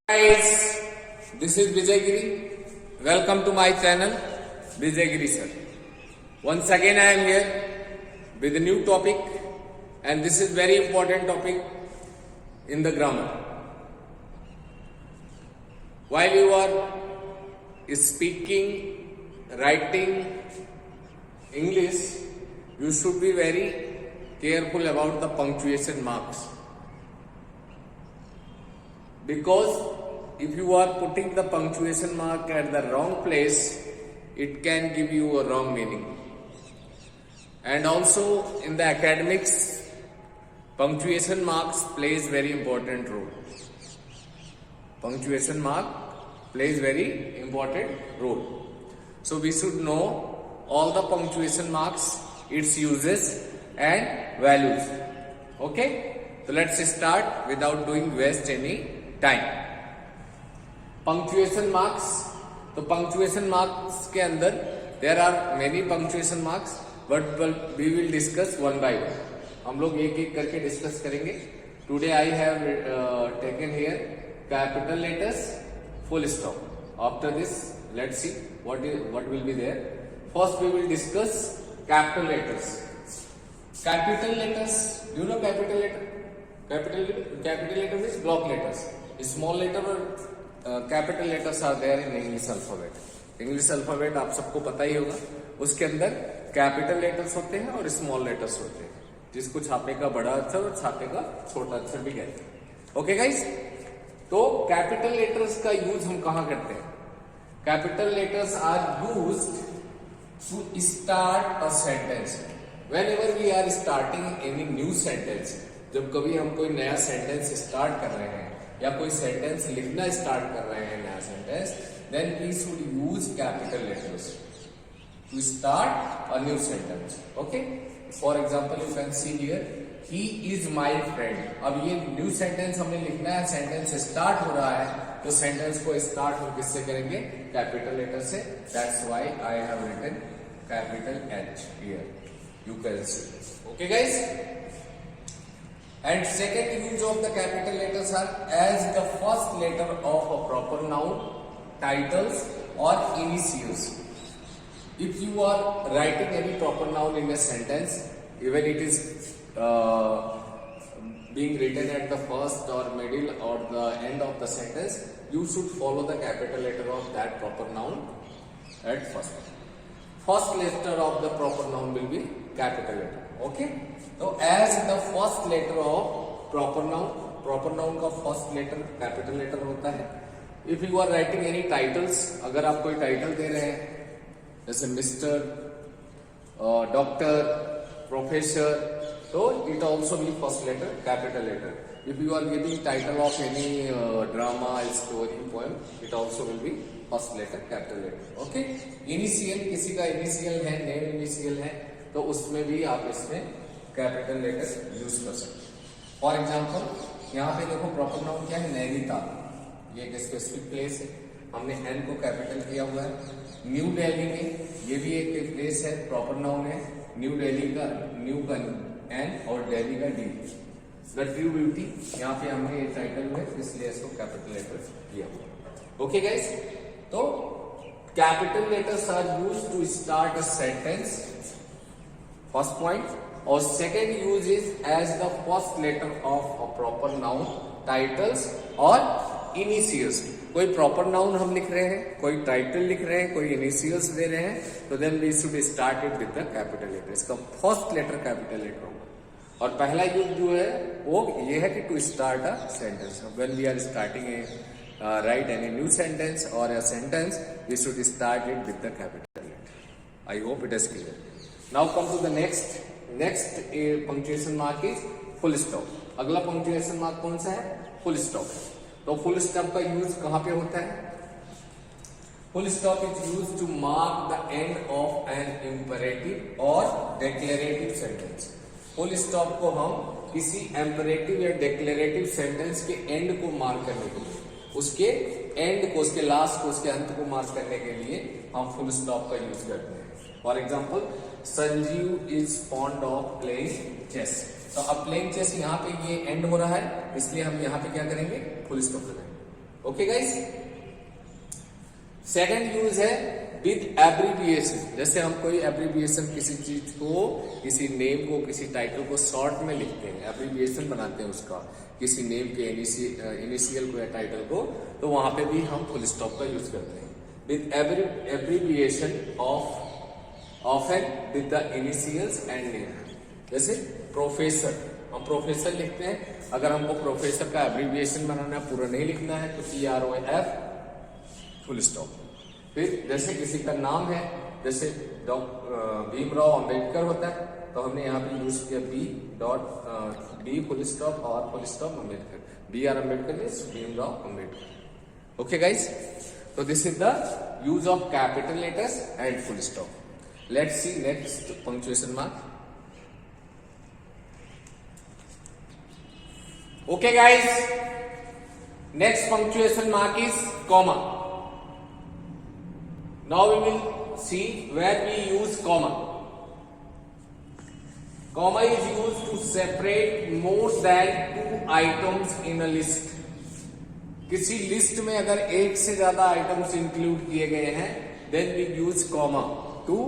Guys, this is Vijay Giri. Welcome to my channel, Vijay Giri sir. Once again I am here with a new topic, and this is very important topic in the grammar. While you are speaking, writing English, you should be very careful about the punctuation marks. Because if you are putting the punctuation mark at the wrong place, it can give you a wrong meaning. And also in the academics, punctuation marks plays very important role. Punctuation mark plays very important role. So we should know all the punctuation marks, its uses and values. Okay? So let's start without doing waste any time. Punctuation marks, तो punctuation marks के अंदर there are many punctuation marks, but we will discuss one by one. हम लोग एक एक करके discuss करेंगे. Today I have taken here capital letters, full stop. After this let's see what will be there. First we will discuss capital letters. Capital letters, you know capital letter. Capital letter means block letters. Small letter और capital letters are there in English alphabet. English alphabet आप सबको पता ही होगा. उसके अंदर capital letters होते हैं और small letters होते हैं, जिसको छापे का बड़ा अक्षर और छापे का छोटा अक्षर भी कहते हैं. ओके गाइस, तो capital letters का यूज हम कहाँ करते हैं? Capital letters are used to start a sentence. Whenever we are starting any new sentence, जब कभी हम कोई नया सेंटेंस स्टार्ट कर रहे हैं या कोई सेंटेंस लिखना स्टार्ट कर रहे हैं, नया sentence, then we should use capital letters to start a new sentence. Okay, for example you can see here he is my friend. अब ये न्यू सेंटेंस हमने लिखना है, सेंटेंस स्टार्ट हो रहा है, तो सेंटेंस को स्टार्ट हम किससे करेंगे? कैपिटल लेटर से. That's why I have written capital H here, you can see. Okay guys, and second use of the capital letters are as the first letter of a proper noun, titles or initials. If you are writing any proper noun in a sentence, even it is being written at the first or middle or the end of the sentence, you should follow the capital letter of that proper noun at first. First letter of the proper noun will be capital letter. Okay, तो as the first letter of proper noun का first letter capital letter होता है. If you are writing any titles, अगर आप कोई title दे रहे हैं जैसे मिस्टर, डॉक्टर, प्रोफेसर, तो it also be first letter capital letter. If you are giving title of any drama, story, poem, it also will be first letter capital letter. Okay, initial, किसी का initial है, name initial है, तो उसमें भी आप इसमें कैपिटल लेटर यूज कर सकते हैं. फॉर एग्जाम्पल यहाँ पे देखो प्रॉपर नाउन क्या है? नैनीताल. ये एक स्पेसिफिक प्लेस है, हमने एन को कैपिटल किया हुआ है. न्यू दिल्ली में ये भी एक प्लेस है, प्रॉपर नाउन है. न्यू दिल्ली का न्यू का एन और दिल्ली का डी. द ट्रू ब्यूटी, यहाँ पे हमने ये टाइटल है इसलिए इसको कैपिटल लेटर किया हुआ. ओके गाइस, तो capital letters are used to start a sentence, first point. और second use is as the first letter of a proper noun, titles और इनिशियल्स. कोई प्रॉपर नाउन हम लिख रहे हैं, कोई टाइटल लिख रहे हैं, कोई इनिशियल्स दे रहे हैं, तो then we should start it with the capital letter. इसका फर्स्ट लेटर कैपिटल लेटर होगा. और पहला यूज जो है वो ये है कि to start a sentence. When we are starting a write any new sentence or a sentence, we should start it with the capital letter. I hope it is clear. Now come to the next punctuation mark is full stop. अगला punctuation mark कौन सा है? full stop. तो full stop का use कहाँ पे होता है? full stop is used to mark the end of an imperative or declarative sentence. full stop को हम किसी imperative या declarative sentence के end को मार्क करने के लिए, उसके एंड को, उसके लास्ट को, उसके अंत को मार्क करने के लिए हम फुल स्टॉप का यूज करते हैं. For example, Sanjeev is fond of playing chess. तो अब प्लेइंग चेस यहाँ पे ये एंड हो रहा है, इसलिए हम यहाँ पे क्या करेंगे? फुल स्टॉप लगाएंगे. ओके गाइस, सेकंड यूज है विद एब्रीविएशन। जैसे हम कोई एब्रीविएशन किसी चीज को, किसी नेम को, किसी टाइटल को शॉर्ट में लिखते हैं, एब्रीविएशन बनाते हैं उसका, किसी नेम के इनिशियल को या टाइटल को, तो वहां पे भी हम फुल स्टॉप का यूज करते हैं। With abbreviation often with the initials and name. जैसे प्रोफेसर, हम प्रोफेसर लिखते हैं, अगर हमको प्रोफेसर का एब्रीविएशन बनाना है, पूरा नहीं लिखना है, तो PROF फुल स्टॉप। फिर जैसे किसी का नाम है, जैसे भीमराव अंबेडकर होता है, तो हमने यहाँ पे यूज किया B फुल स्टॉप और full stop Ambedkar, BR Ambedkar is Bhimrao Ambedkar. Okay guys, तो this is the use of capital letters and full stop. Let's see next punctuation mark. Okay guys, next punctuation mark is comma. Now we will see where we use comma. Comma is used to separate more than 2 items in a list. किसी list में अगर एक से ज्यादा items include किए गए हैं, then we use comma to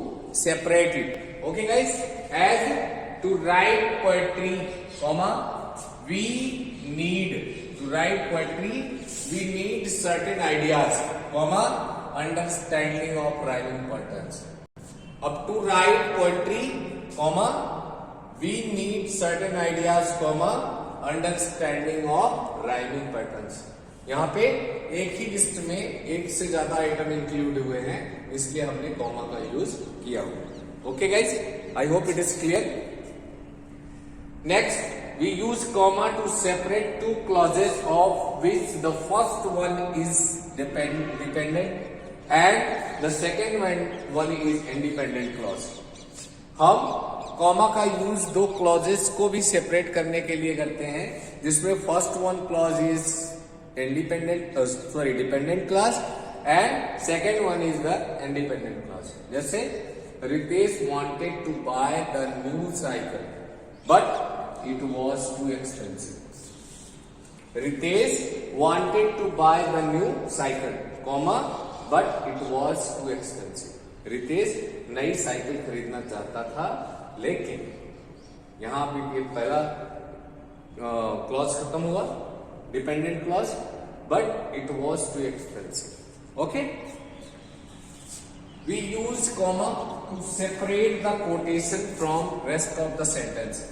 separate it. Okay guys, as to write poetry, comma, we need to write poetry, we need certain ideas, comma, understanding of rhyming patterns. Up to write poetry, comma, we need certain ideas, comma, understanding of rhyming patterns. यहाँ पे एक ही list में एक से ज्यादा item include हुए हैं, इसलिए हमने कॉमा का यूज किया हुआ। Okay guys, I hope it is clear. Next, we use comma to separate 2 clauses of which the first one is dependent and the second one is independent clause. हम comma का use 2 clauses को भी separate करने के लिए करते हैं, जिसमें first one clause is dependent clause and second one is the independent clause. जैसे Ritesh wanted to buy the new cycle but it was too expensive. Ritesh wanted to buy the new cycle, comma, but it was too expensive. Ritesh नई cycle खरीदना चाहता था, लेकिन यहां भी ये पहला क्लॉज खत्म हुआ, dependent clause, but it was too expensive. Okay? We use comma to separate the quotation from rest of the sentence.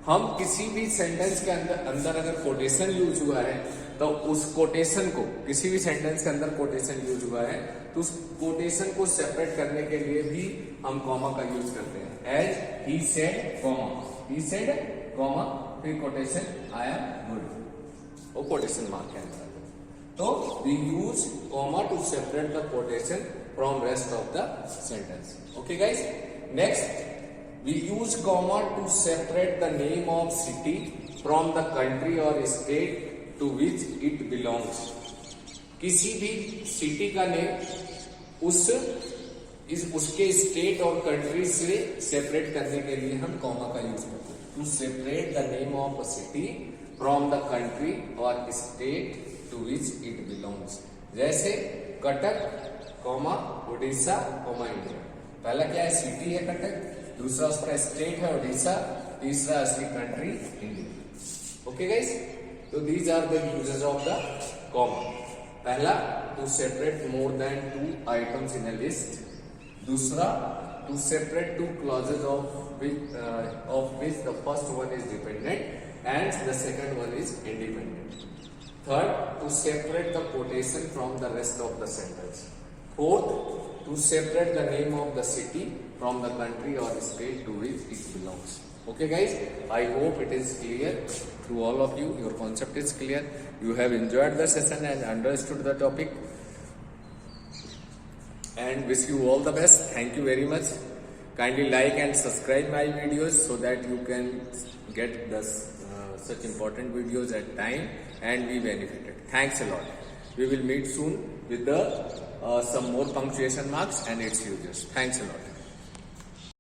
हम किसी भी सेंटेंस के अंदर अगर कोटेशन यूज हुआ है, तो उस कोटेशन को, किसी भी सेंटेंस के अंदर कोटेशन यूज हुआ है, तो उस कोटेशन को सेपरेट करने के लिए भी हम कॉमा का यूज करते हैं। As he said comma, he said comma, फिर कोटेशन आया गुड, वो कोटेशन मार्क के अंदर। तो we use comma to separate the quotation from rest of the sentence. Okay guys, next, we use comma to separate the name of city from the country or state to which it belongs. किसी भी city का name उसके state और country से separate करने के लिए हम कॉमा का यूज करते हैं। To separate the name of a city from the country और state to which it belongs. जैसे Cuttack, comma, Orissa, comma, India. पहला क्या है, सिटी है कटक, दूसरा उसका स्टेट है उड़ीसा, तीसरा उसकी कंट्री इंडिया। ओके गाइस, तो these are the uses of the comma. पहला, to separate more than 2 items in a list. दूसरा, to separate 2 clauses of which the first one is dependent and the second one is independent. Third, to separate the quotation from the rest of the sentence. Fourth, to separate the name of the city from the country or state to which it belongs. Okay guys, I hope it is clear to all of you, your concept is clear, you have enjoyed the session and understood the topic, and wish you all the best. Thank you very much. Kindly like and subscribe my videos so that you can get such important videos at time and be benefited. Thanks a lot. We will meet soon with some more punctuation marks and its uses. Thanks a lot.